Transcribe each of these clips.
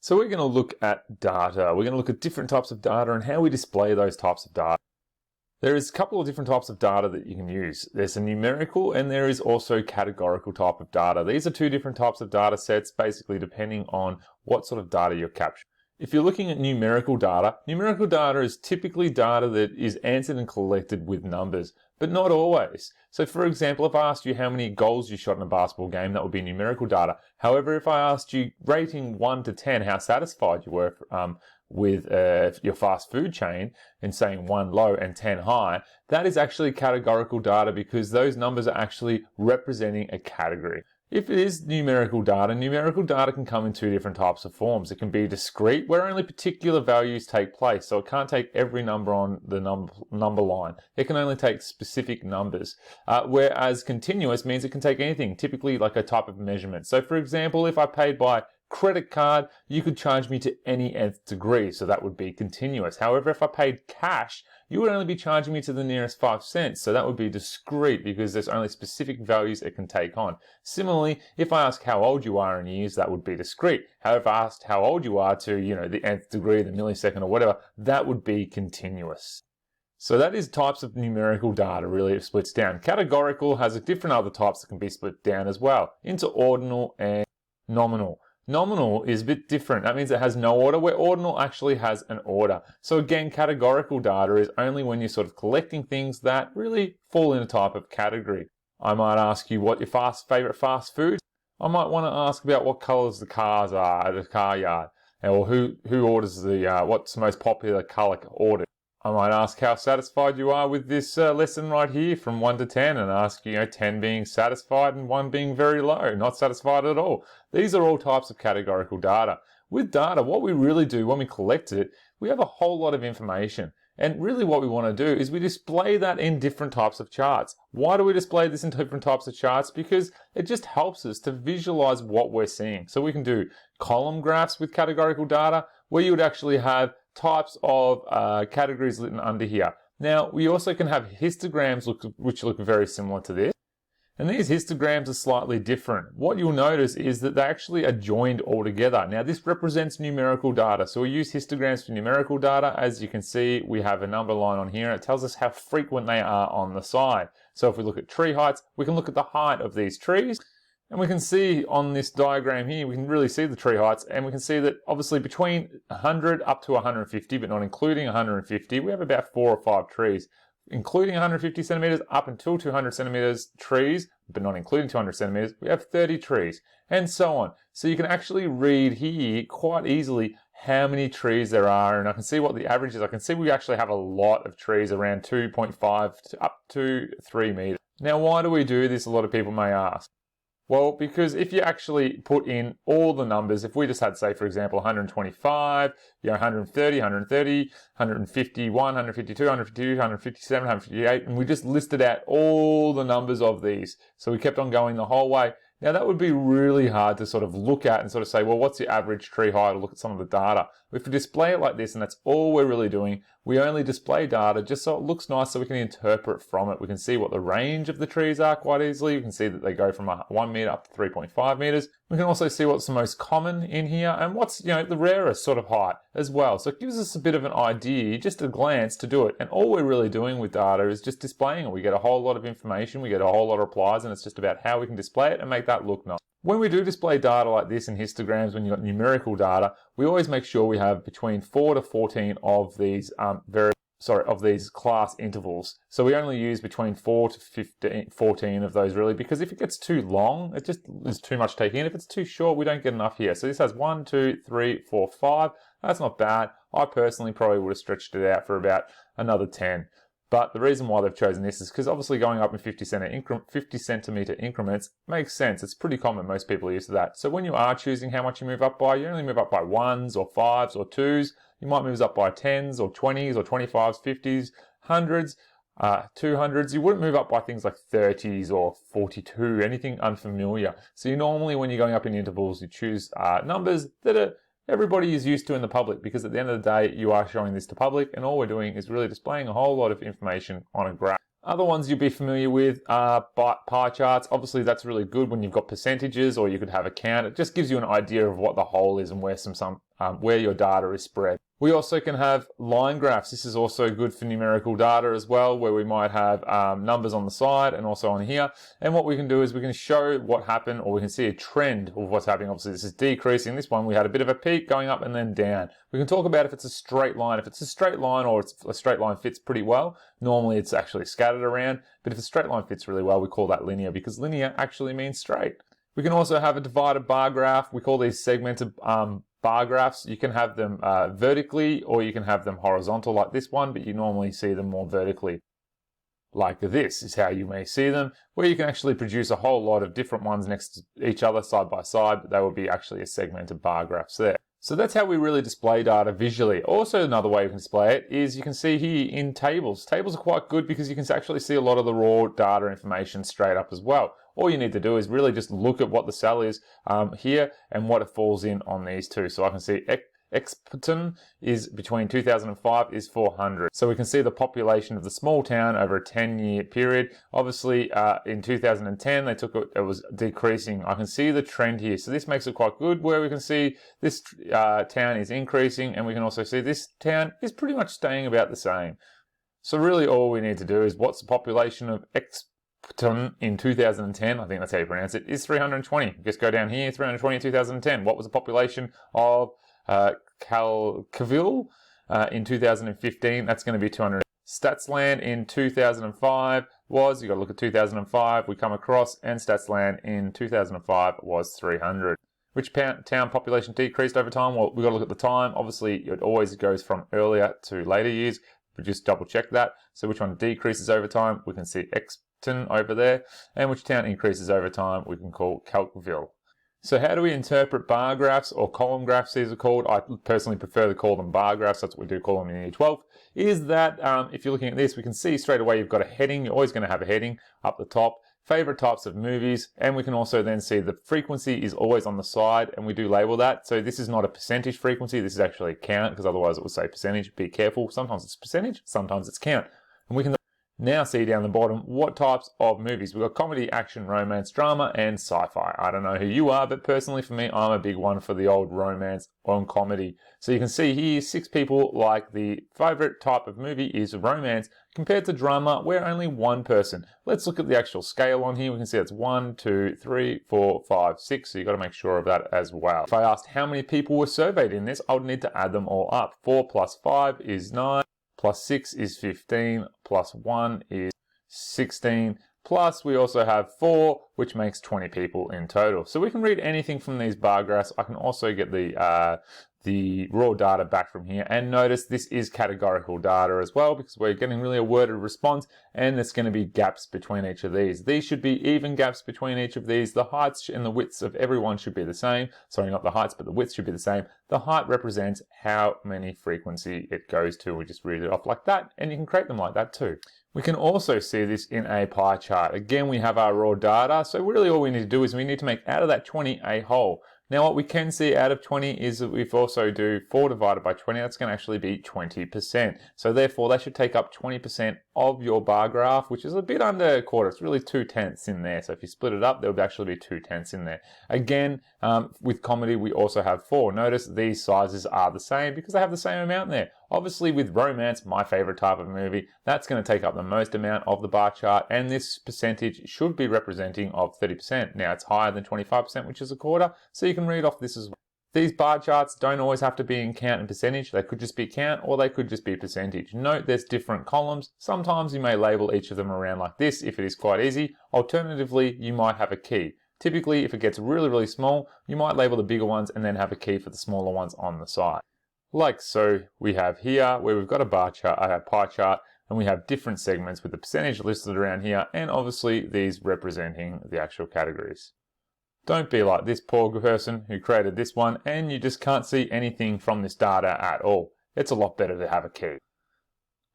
So we're going to look at data. We're going to look at different types of data and how we display those types of data. There is a couple of different types of data that you can use. There's a numerical and there is also categorical type of data. These are two different types of data sets, basically depending on what sort of data you're capturing. If you're looking at numerical data is typically data that is answered and collected with numbers, but not always. So for example, if I asked you how many goals you shot in a basketball game, that would be numerical data. However, if I asked you rating 1 to 10 how satisfied you were with your fast food chain and saying 1 low and 10 high, that is actually categorical data because those numbers are actually representing a category. If it is numerical data can come in two different types of forms. It can be discrete, where only particular values take place. So it can't take every number on the number line. It can only take specific numbers. Whereas continuous means it can take anything, typically like a type of measurement. So for example, if I paid by credit card, you could charge me to any nth degree, so that would be continuous. However, if I paid cash, you would only be charging me to the nearest 5 cents, so that would be discrete because there's only specific values it can take on. Similarly, if I ask how old you are in years, that would be discrete. However, if I asked how old you are to, the nth degree, the millisecond or whatever, that would be continuous. So that is types of numerical data, really it splits down. Categorical has different other types that can be split down as well, into ordinal and nominal. Nominal is a bit different. That means it has no order, where ordinal actually has an order. So again, categorical data is only when you're sort of collecting things that really fall in a type of category. I might ask you what your favorite fast food. I might want to ask about what colors the cars are at the car yard, or who orders what's the most popular color ordered. I might ask how satisfied you are with this lesson right here from 1 to 10 and ask, 10 being satisfied and 1 being very low, not satisfied at all. These are all types of categorical data. With data, what we really do when we collect it, we have a whole lot of information. And really what we want to do is we display that in different types of charts. Why do we display this in different types of charts? Because it just helps us to visualize what we're seeing. So we can do column graphs with categorical data, where you would actually have types of categories written under here. Now, we also can have histograms which look very similar to this. And these histograms are slightly different. What you'll notice is that they actually are joined all together. Now, this represents numerical data. So we use histograms for numerical data. As you can see, we have a number line on here. It tells us how frequent they are on the side. So if we look at tree heights, we can look at the height of these trees. And we can see on this diagram here, we can really see the tree heights, and we can see that obviously between 100 up to 150, but not including 150, we have about 4 or 5 trees. Including 150 centimeters up until 200 centimeters trees, but not including 200 centimeters, we have 30 trees, and so on. So you can actually read here quite easily how many trees there are, and I can see what the average is. I can see we actually have a lot of trees, around 2.5 to up to 3 meters. Now, why do we do this? A lot of people may ask. Well, because if you actually put in all the numbers, if we just had, say, for example, 125, 130, 130, 151, 152, 152, 157, 158, and we just listed out all the numbers of these. So we kept on going the whole way. Now that would be really hard to sort of look at and sort of say, well, what's the average tree height, or look at some of the data. If we display it like this, and that's all we're really doing, we only display data just so it looks nice, so we can interpret from it. We can see what the range of the trees are quite easily. We can see that they go from 1 meter up to 3.5 meters. We can also see what's the most common in here and what's, the rarest sort of height as well. So it gives us a bit of an idea, just a glance to do it. And all we're really doing with data is just displaying it. We get a whole lot of information, we get a whole lot of replies, and it's just about how we can display it and make that look nice. When we do display data like this in histograms, when you've got numerical data, we always make sure we have between 4 to 14 of these these class intervals. So we only use between 4 to 14 of those really, because if it gets too long, it just is too much taking in. If it's too short, we don't get enough here. So this has 1, 2, 3, 4, 5. That's not bad. I personally probably would have stretched it out for about another 10. But the reason why they've chosen this is because obviously going up in 50 centimeter increments makes sense. It's pretty common. Most people are used to that. So when you are choosing how much you move up by, you only move up by 1s or 5s or 2s. You might move up by 10s or 20s or 25s, 50s, 100s, 200s. You wouldn't move up by things like 30s or 42, anything unfamiliar. So you normally, when you're going up in intervals, you choose numbers that everybody is used to in the public, because at the end of the day, you are showing this to public, and all we're doing is really displaying a whole lot of information on a graph. Other ones you'll be familiar with are pie charts. Obviously, that's really good when you've got percentages, or you could have a count. It just gives you an idea of what the whole is and where your data is spread. We also can have line graphs. This is also good for numerical data as well, where we might have numbers on the side and also on here. And what we can do is we can show what happened, or we can see a trend of what's happening. Obviously, this is decreasing. This one, we had a bit of a peak going up and then down. We can talk about if it's a straight line. If it's a straight line, or it's a straight line fits pretty well, normally it's actually scattered around. But if a straight line fits really well, we call that linear, because linear actually means straight. We can also have a divided bar graph. We call these segmented bar graphs. You can have them vertically, or you can have them horizontal like this one, but you normally see them more vertically. Like this is how you may see them, where you can actually produce a whole lot of different ones next to each other side by side, but they will be actually a segmented bar graphs there. So that's how we really display data visually. Also, another way you can display it is you can see here in tables. Tables are quite good because you can actually see a lot of the raw data information straight up as well. All you need to do is really just look at what the cell is here and what it falls in on these two. So I can see Experton is between 2005 is 400. So we can see the population of the small town over a 10-year period. Obviously, in 2010, it was decreasing. I can see the trend here. So this makes it quite good, where we can see this town is increasing, and we can also see this town is pretty much staying about the same. So really all we need to do is what's the population of in 2010, I think that's how you pronounce it, is 320. Just go down here, 320 in 2010. What was the population of Calcaville in 2015? That's going to be 200. Statsland in 2005 was, you got to look at 2005, we come across, and Statsland in 2005 was 300. Which town population decreased over time? Well, we've got to look at the time. Obviously, it always goes from earlier to later years, but just double check that. So which one decreases over time? We can see over there, and which town increases over time we can call Calcaville. So how do we interpret bar graphs, or column graphs these are called? I personally prefer to call them bar graphs. That's what we do call them in year 12. Is that if you're looking at this, we can see straight away you've got a heading. You're always going to have a heading up the top. Favorite types of movies, and we can also then see the frequency is always on the side, and we do label that. So this is not a percentage frequency, this is actually a count, because otherwise it would say percentage. Be careful, sometimes it's percentage, sometimes it's count. And we can now see down the bottom what types of movies. We've got comedy, action, romance, drama, and sci-fi. I don't know who you are, but personally for me, I'm a big one for the old romance on comedy. So you can see here 6 people like the favorite type of movie is romance, compared to drama, where only 1 person. Let's look at the actual scale on here. We can see it's 1, 2, 3, 4, 5, 6. So you've got to make sure of that as well. If I asked how many people were surveyed in this, I would need to add them all up. 4 plus 5 is 9. Plus 6 is 15, plus 1 is 16, plus we also have 4, which makes 20 people in total. So we can read anything from these bar graphs. I can also get the raw data back from here, and notice this is categorical data as well, because we're getting really a worded response, and there's going to be gaps between each of these. These should be even gaps between each of these. The heights and the widths of everyone should be the same. Sorry, not the heights, but the widths should be the same. The height represents how many frequency it goes to. We just read it off like that, and you can create them like that too. We can also see this in a pie chart. Again, we have our raw data, so really all we need to do is we need to make out of that 20 a whole. Now what we can see out of 20 is that we've also do 4 divided by 20, that's going to actually be 20%. So therefore they should take up 20% of your bar graph, which is a bit under a quarter. It's really 2/10 in there. So if you split it up, there would actually be 2/10 in there. Again, with comedy, we also have 4. Notice these sizes are the same because they have the same amount in there. Obviously with romance, my favorite type of movie, that's going to take up the most amount of the bar chart, and this percentage should be representing of 30%. Now it's higher than 25%, which is a quarter, so you can read off this as well. These bar charts don't always have to be in count and percentage. They could just be count, or they could just be percentage. Note there's different columns. Sometimes you may label each of them around like this if it is quite easy. Alternatively, you might have a key. Typically, if it gets really, really small, you might label the bigger ones and then have a key for the smaller ones on the side. Like so, we have here where we've got a bar chart, a pie chart, and we have different segments with the percentage listed around here, and obviously these representing the actual categories. Don't be like this poor person who created this one and you just can't see anything from this data at all. It's a lot better to have a key.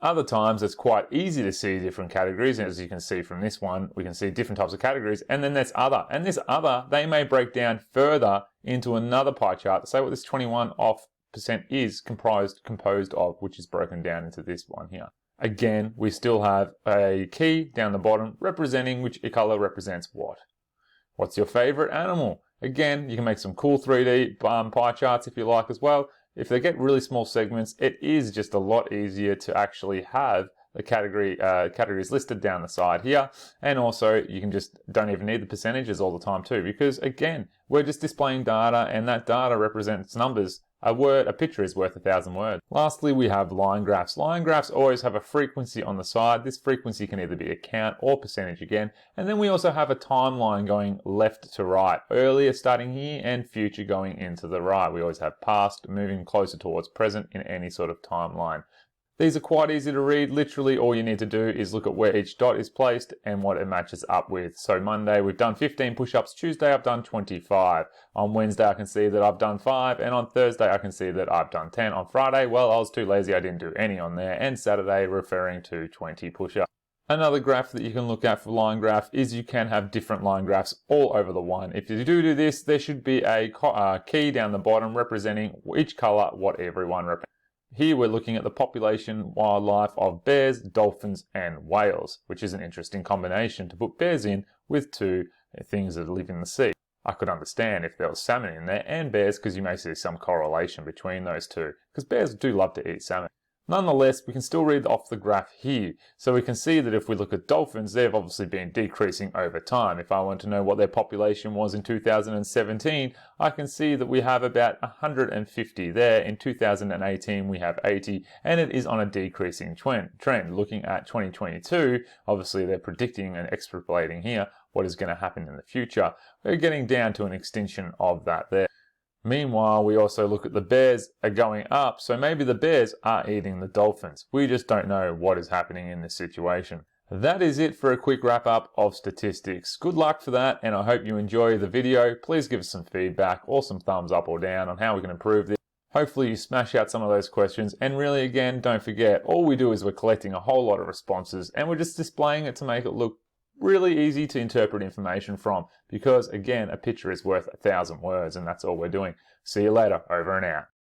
Other times it's quite easy to see different categories, and as you can see from this one, we can see different types of categories, and then there's other. And this other, they may break down further into another pie chart to say what this 21% is composed of, which is broken down into this one here. Again, we still have a key down the bottom representing which color represents what. What's your favorite animal? Again, you can make some cool 3D pie charts if you like as well. If they get really small segments, it is just a lot easier to actually have the categories listed down the side here. And also you can just don't even need the percentages all the time too, because again, we're just displaying data and that data represents numbers. A picture is worth 1,000 words. Lastly, we have line graphs. Line graphs always have a frequency on the side. This frequency can either be a count or percentage again. And then we also have a timeline going left to right, earlier starting here and future going into the right. We always have past moving closer towards present in any sort of timeline. These are quite easy to read. Literally all you need to do is look at where each dot is placed and what it matches up with. So Monday we've done 15 push-ups, Tuesday I've done 25. On Wednesday I can see that I've done 5, and on Thursday I can see that I've done 10. On Friday, well, I was too lazy, I didn't do any on there, and Saturday referring to 20 push-ups. Another graph that you can look at for line graph is you can have different line graphs all over the one. If you do this, there should be a key down the bottom representing each color, what everyone represents. Here we're looking at the population wildlife of bears, dolphins and whales, which is an interesting combination to put bears in with two things that live in the sea. I could understand if there was salmon in there and bears, because you may see some correlation between those two, because bears do love to eat salmon. Nonetheless, we can still read off the graph here. So we can see that if we look at dolphins, they've obviously been decreasing over time. If I want to know what their population was in 2017, I can see that we have about 150 there. In 2018, we have 80, and it is on a decreasing trend. Looking at 2022, obviously they're predicting and extrapolating here what is going to happen in the future. We're getting down to an extinction of that there. Meanwhile, we also look at the bears are going up, so maybe the bears are eating the dolphins. We just don't know what is happening in this situation. That is it for a quick wrap up of statistics. Good luck for that, and I hope you enjoy the video. Please give us some feedback or some thumbs up or down on how we can improve this. Hopefully you smash out some of those questions, and really again, don't forget, all we do is we're collecting a whole lot of responses and we're just displaying it to make it look really easy to interpret information from, because again, a picture is worth 1,000 words, and that's all we're doing. See you later, over and out.